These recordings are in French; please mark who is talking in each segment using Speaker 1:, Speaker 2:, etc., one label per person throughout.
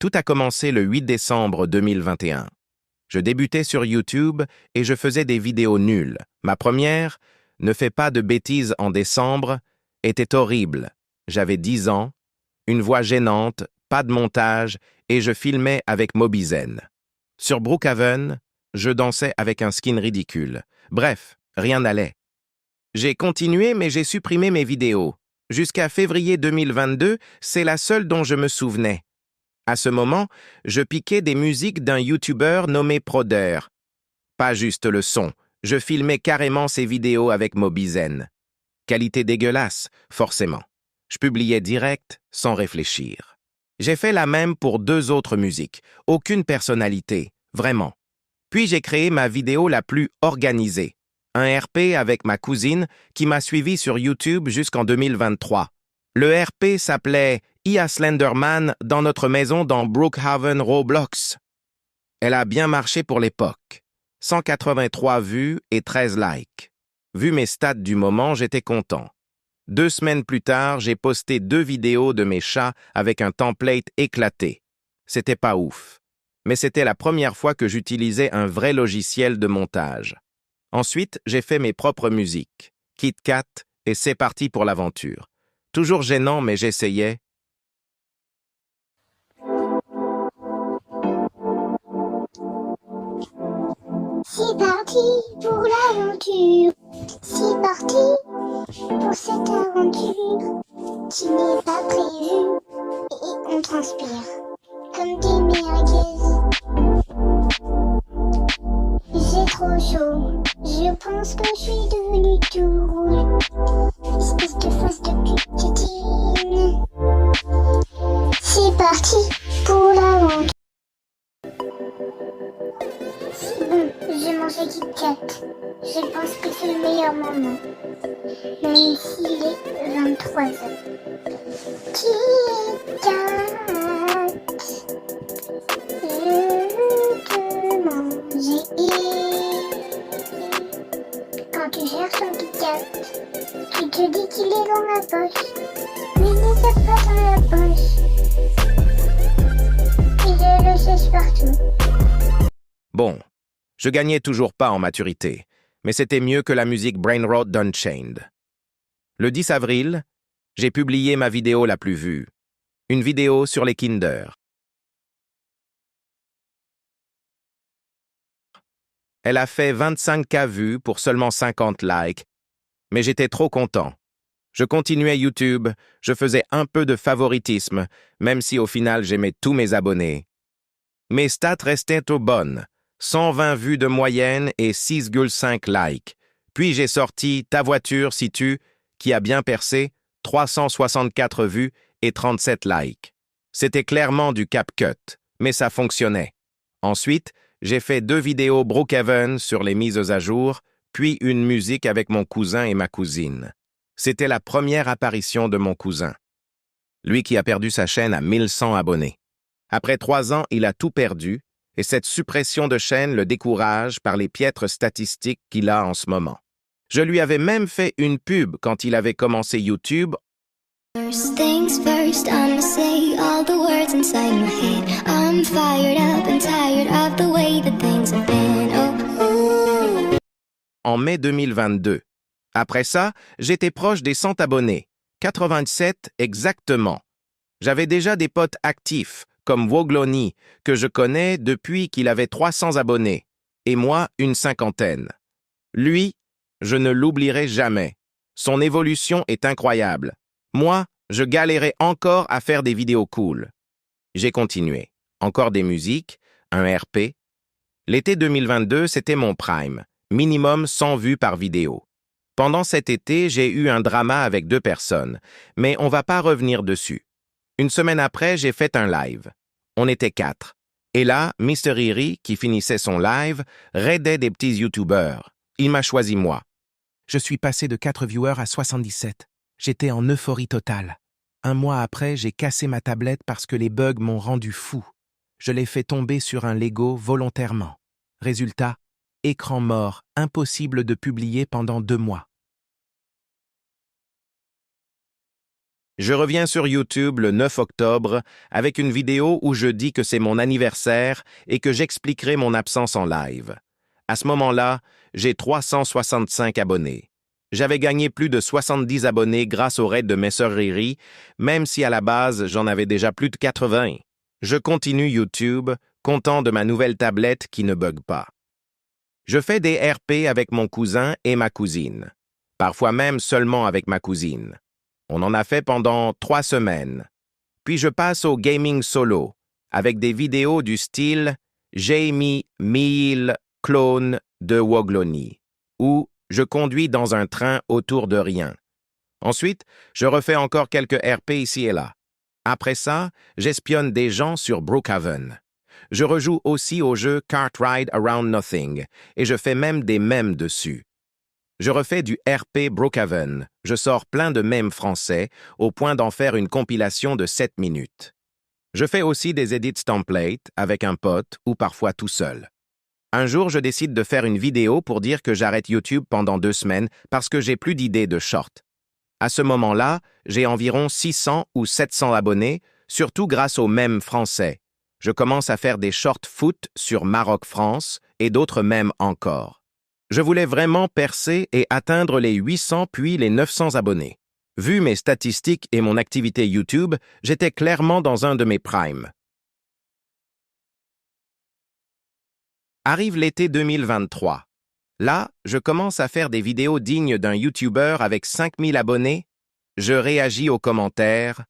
Speaker 1: Tout a commencé le 8 décembre 2021. Je débutais sur YouTube et je faisais des vidéos nulles. Ma première, Ne fais pas de bêtises en décembre, était horrible. J'avais 10 ans, une voix gênante, pas de montage et je filmais avec Mobizen. Sur Brookhaven, je dansais avec un skin ridicule. Bref, rien n'allait. J'ai continué mais j'ai supprimé mes vidéos. Jusqu'à février 2022, c'est la seule dont je me souvenais. À ce moment, je piquais des musiques d'un YouTuber nommé Proder. Pas juste le son, je filmais carrément ses vidéos avec Mobizen. Qualité dégueulasse, forcément. Je publiais direct, sans réfléchir. J'ai fait la même pour 2 autres musiques. Aucune personnalité, vraiment. Puis j'ai créé ma vidéo la plus organisée. Un RP avec ma cousine qui m'a suivi sur YouTube jusqu'en 2023. Le RP s'appelait Ia Slenderman dans notre maison dans Brookhaven Roblox. Elle a bien marché pour l'époque. 183 vues et 13 likes. Vu mes stats du moment, j'étais content. 2 semaines plus tard, j'ai posté 2 vidéos de mes chats avec un template éclaté. C'était pas ouf. Mais c'était la première fois que j'utilisais un vrai logiciel de montage. Ensuite, j'ai fait mes propres musiques, Kit Kat, et c'est parti pour l'aventure. Toujours gênant, mais j'essayais.
Speaker 2: C'est parti pour l'aventure. C'est parti pour cette aventure qui n'est pas prévue et on transpire comme des merguez. J'ai trop chaud, je pense que je suis devenue tout rouge. Espèce de face de putine. C'est parti pour l'aventure. C'est bon, je mangeais Kit Kat. Je pense que c'est le meilleur moment. Même s'il est 23h. Kit Kat. Je te manger. Quand tu cherches ton Kit Kat, tu te dis qu'il est dans la poche. Mais il n'est pas dans la poche. Et je le cherche partout.
Speaker 1: Bon, je gagnais toujours pas en maturité, mais c'était mieux que la musique Brainrot d'Unchained. Le 10 avril, j'ai publié ma vidéo la plus vue, une vidéo sur les Kinder. Elle a fait 25K vues pour seulement 50 likes, mais j'étais trop content. Je continuais YouTube, je faisais un peu de favoritisme, même si au final j'aimais tous mes abonnés. Mes stats restaient aux bonnes. 120 vues de moyenne et 6,5 likes. Puis j'ai sorti Ta voiture si tu, qui a bien percé, 364 vues et 37 likes. C'était clairement du CapCut, mais ça fonctionnait. Ensuite, j'ai fait 2 vidéos Brookhaven sur les mises à jour, puis une musique avec mon cousin et ma cousine. C'était la première apparition de mon cousin. Lui qui a perdu sa chaîne à 1100 abonnés. Après 3 ans, il a tout perdu, et cette suppression de chaîne le décourage par les piètres statistiques qu'il a en ce moment. Je lui avais même fait une pub quand il avait commencé YouTube.
Speaker 3: First things first, I'ma say all the words inside my head. I'm fired up and tired of the way that things have been. Oh,
Speaker 1: En mai 2022. Après ça, j'étais proche des 100 abonnés, 87 exactement. J'avais déjà des potes actifs, comme Wogloni, que je connais depuis qu'il avait 300 abonnés, et moi une 50aine. Lui, je ne l'oublierai jamais. Son évolution est incroyable. Moi, je galérais encore à faire des vidéos cool. J'ai continué. Encore des musiques, un RP. L'été 2022, c'était mon prime, minimum 100 vues par vidéo. Pendant cet été, j'ai eu un drama avec 2 personnes, mais on va pas revenir dessus. Une semaine après, j'ai fait un live. On était 4. Et là, Mr. Iri, qui finissait son live, raidait des petits YouTubers. Il m'a choisi moi. Je suis passé de 4 viewers à 77. J'étais en euphorie totale. Un mois après, j'ai cassé ma tablette parce que les bugs m'ont rendu fou. Je l'ai fait tomber sur un Lego volontairement. Résultat, écran mort, impossible de publier pendant 2 mois. Je reviens sur YouTube le 9 octobre avec une vidéo où je dis que c'est mon anniversaire et que j'expliquerai mon absence en live. À ce moment-là, j'ai 365 abonnés. J'avais gagné plus de 70 abonnés grâce au raid de mes sœurs Riri, même si à la base, j'en avais déjà plus de 80. Je continue YouTube, content de ma nouvelle tablette qui ne bug pas. Je fais des RP avec mon cousin et ma cousine. Parfois même seulement avec ma cousine. On en a fait pendant 3 semaines. Puis je passe au gaming solo, avec des vidéos du style « J'ai mis 1000 clones de Wogloni » où je conduis dans un train autour de rien. Ensuite, je refais encore quelques RP ici et là. Après ça, j'espionne des gens sur Brookhaven. Je rejoue aussi au jeu Kart Ride Around Nothing, et je fais même des mèmes dessus. Je refais du RP Brookhaven. Je sors plein de mèmes français, au point d'en faire une compilation de 7 minutes. Je fais aussi des edits templates avec un pote ou parfois tout seul. Un jour, je décide de faire une vidéo pour dire que j'arrête YouTube pendant 2 semaines parce que j'ai plus d'idées de shorts. À ce moment-là, j'ai environ 600 ou 700 abonnés, surtout grâce aux mèmes français. Je commence à faire des shorts foot sur Maroc-France et d'autres mèmes encore. Je voulais vraiment percer et atteindre les 800 puis les 900 abonnés. Vu mes statistiques et mon activité YouTube, j'étais clairement dans un de mes primes. Arrive l'été 2023. Là, je commence à faire des vidéos dignes d'un YouTuber avec 5000 abonnés. Je réagis aux commentaires,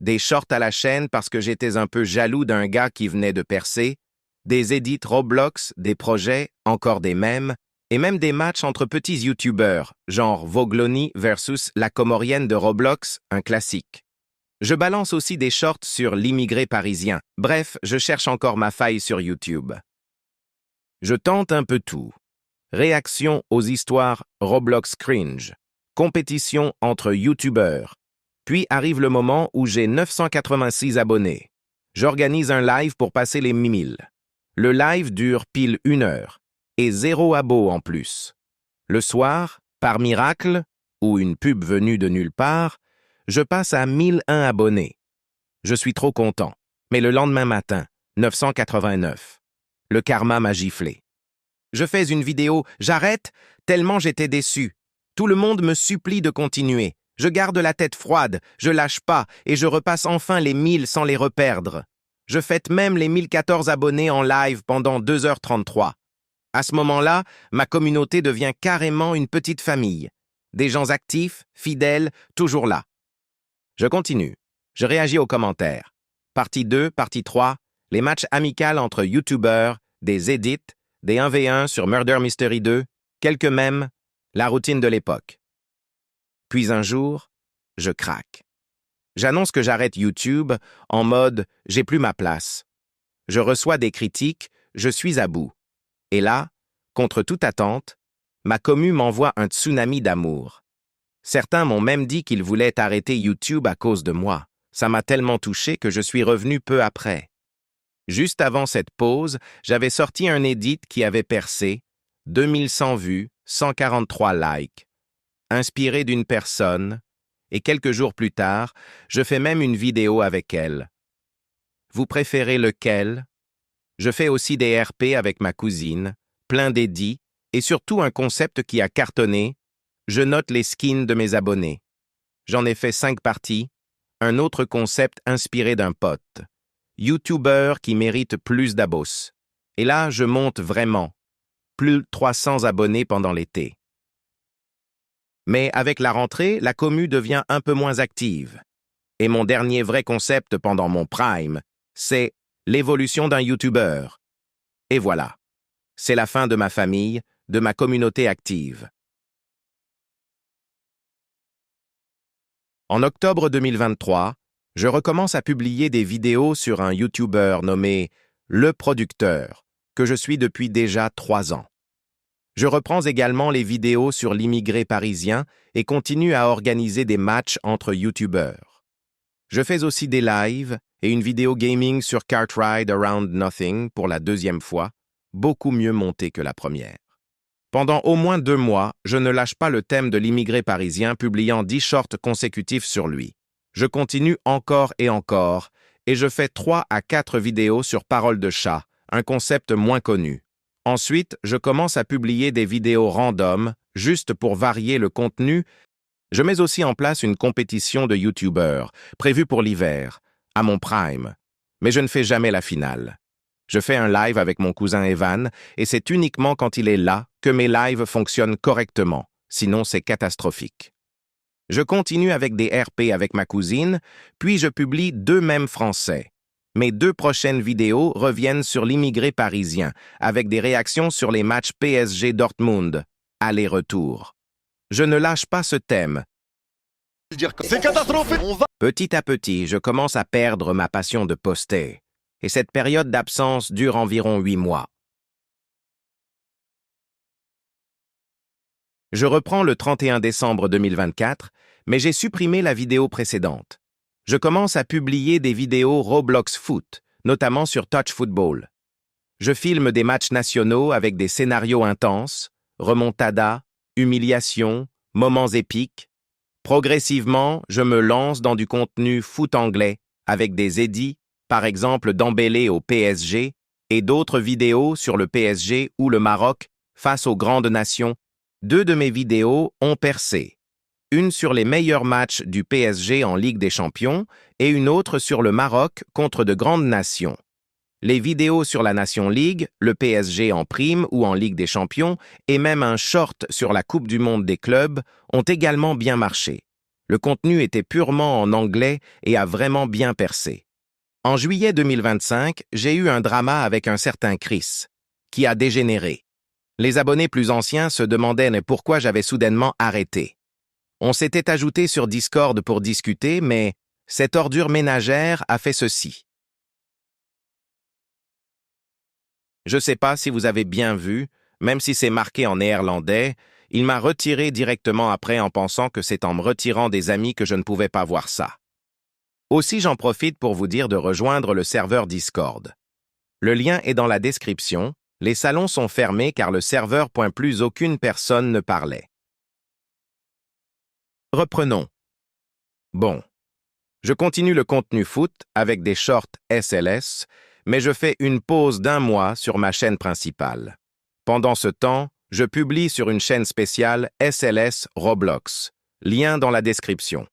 Speaker 1: des shorts à la chaîne parce que j'étais un peu jaloux d'un gars qui venait de percer, des edits Roblox, des projets, encore des mèmes, et même des matchs entre petits YouTubers, genre Wogloni versus la Comorienne de Roblox, un classique. Je balance aussi des shorts sur l'immigré parisien. Bref, je cherche encore ma faille sur YouTube. Je tente un peu tout. Réaction aux histoires Roblox cringe. Compétition entre YouTubers. Puis arrive le moment où j'ai 986 abonnés. J'organise un live pour passer les 1000. Le live dure pile 1 heure. Et 0 abo en plus. Le soir, par miracle, ou une pub venue de nulle part, je passe à 1001 abonnés. Je suis trop content. Mais le lendemain matin, 989. Le karma m'a giflé. Je fais une vidéo, j'arrête, tellement j'étais déçu. Tout le monde me supplie de continuer. Je garde la tête froide, je lâche pas, et je repasse enfin les 1000 sans les reperdre. Je fête même les 1014 abonnés en live pendant 2h33. À ce moment-là, ma communauté devient carrément une petite famille. Des gens actifs, fidèles, toujours là. Je continue. Je réagis aux commentaires. Partie 2, partie 3, les matchs amicaux entre YouTubers, des edits, des 1v1 sur Murder Mystery 2, quelques mèmes, la routine de l'époque. Puis un jour, je craque. J'annonce que j'arrête YouTube en mode « j'ai plus ma place ». Je reçois des critiques, je suis à bout. Et là, contre toute attente, ma commu m'envoie un tsunami d'amour. Certains m'ont même dit qu'ils voulaient arrêter YouTube à cause de moi. Ça m'a tellement touché que je suis revenu peu après. Juste avant cette pause, j'avais sorti un edit qui avait percé, 2100 vues, 143 likes, inspiré d'une personne, et quelques jours plus tard, je fais même une vidéo avec elle. Vous préférez lequel? Je fais aussi des RP avec ma cousine, plein d'édits, et surtout un concept qui a cartonné. Je note les skins de mes abonnés. J'en ai fait 5 parties, un autre concept inspiré d'un pote. YouTuber qui mérite plus d'abos. Et là, je monte vraiment. Plus de 300 abonnés pendant l'été. Mais avec la rentrée, la commu devient un peu moins active. Et mon dernier vrai concept pendant mon prime, c'est l'évolution d'un YouTuber. Et voilà. C'est la fin de ma famille, de ma communauté active. En octobre 2023, je recommence à publier des vidéos sur un YouTuber nommé Le Producteur, que je suis depuis déjà 3 ans. Je reprends également les vidéos sur l'immigré parisien et continue à organiser des matchs entre YouTubers. Je fais aussi des lives et une vidéo gaming sur Kart Ride Around Nothing pour la 2e fois, beaucoup mieux montée que la première. Pendant au moins 2 mois, je ne lâche pas le thème de l'immigré parisien, publiant 10 shorts consécutifs sur lui. Je continue encore et encore, et je fais 3 à 4 vidéos sur Parole de chat, un concept moins connu. Ensuite, je commence à publier des vidéos random, juste pour varier le contenu. Je mets aussi en place une compétition de YouTubeurs, prévue pour l'hiver, à mon prime. Mais je ne fais jamais la finale. Je fais un live avec mon cousin Evan, et c'est uniquement quand il est là que mes lives fonctionnent correctement, sinon c'est catastrophique. Je continue avec des RP avec ma cousine, puis je publie 2 mèmes français. Mes 2 prochaines vidéos reviennent sur l'immigré parisien, avec des réactions sur les matchs PSG Dortmund, aller-retour. Je ne lâche pas ce thème.
Speaker 4: C'est catastrophique.
Speaker 1: Petit à petit, je commence à perdre ma passion de poster, et cette période d'absence dure environ 8 mois. Je reprends le 31 décembre 2024, mais j'ai supprimé la vidéo précédente. Je commence à publier des vidéos Roblox Foot, notamment sur Touch Football. Je filme des matchs nationaux avec des scénarios intenses, remontada, humiliation, moments épiques. Progressivement, je me lance dans du contenu foot anglais, avec des édits, par exemple d'Embélé au PSG, et d'autres vidéos sur le PSG ou le Maroc face aux grandes nations. 2 de mes vidéos ont percé. Une sur les meilleurs matchs du PSG en Ligue des Champions et une autre sur le Maroc contre de grandes nations. Les vidéos sur la Nation League, le PSG en prime ou en Ligue des Champions et même un short sur la Coupe du Monde des clubs ont également bien marché. Le contenu était purement en anglais et a vraiment bien percé. En juillet 2025, j'ai eu un drama avec un certain Chris, qui a dégénéré. Les abonnés plus anciens se demandaient pourquoi j'avais soudainement arrêté. On s'était ajouté sur Discord pour discuter, mais cette ordure ménagère a fait ceci. Je sais pas si vous avez bien vu, même si c'est marqué en néerlandais, il m'a retiré directement après en pensant que c'est en me retirant des amis que je ne pouvais pas voir ça. Aussi, j'en profite pour vous dire de rejoindre le serveur Discord. Le lien est dans la description. Les salons sont fermés car le serveur plus aucune personne ne parlait. Reprenons. Bon. Je continue le contenu foot avec des shorts SLS, mais je fais une pause d'1 mois sur ma chaîne principale. Pendant ce temps, je publie sur une chaîne spéciale SLS Roblox, lien dans la description.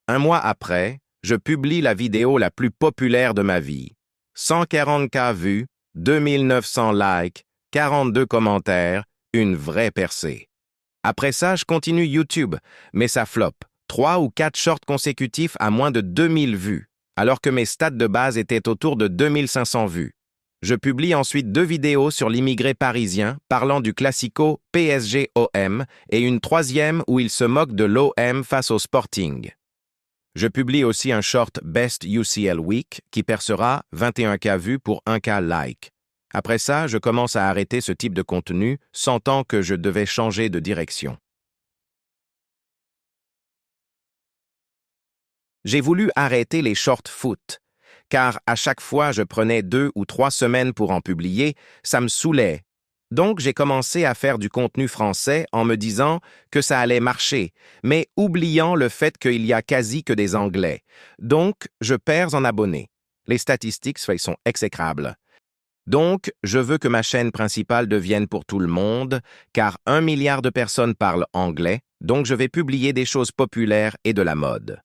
Speaker 1: 1 mois après, je publie la vidéo la plus populaire de ma vie. 140K vues, 2900 likes, 42 commentaires, une vraie percée. Après ça, je continue YouTube, mais ça flop. 3 ou 4 shorts consécutifs à moins de 2000 vues, alors que mes stats de base étaient autour de 2500 vues. Je publie ensuite 2 vidéos sur l'immigré parisien parlant du classico PSG-OM et une 3e où il se moque de l'OM face au Sporting. Je publie aussi un short Best UCL Week qui percera 21K vues pour 1K like. Après ça, je commence à arrêter ce type de contenu, sentant que je devais changer de direction. J'ai voulu arrêter les shorts foot, car à chaque fois je prenais 2 ou 3 semaines pour en publier, ça me saoulait. Donc j'ai commencé à faire du contenu français en me disant que ça allait marcher, mais oubliant le fait qu'il y a quasi que des Anglais. Donc je perds en abonnés. Les statistiques sont exécrables. Donc, je veux que ma chaîne principale devienne pour tout le monde, car 1 milliard de personnes parlent anglais, donc je vais publier des choses populaires et de la mode.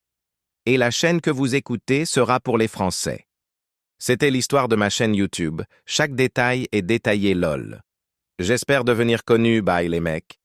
Speaker 1: Et la chaîne que vous écoutez sera pour les Français. C'était l'histoire de ma chaîne YouTube. Chaque détail est détaillé lol. J'espère devenir connu, bye les mecs.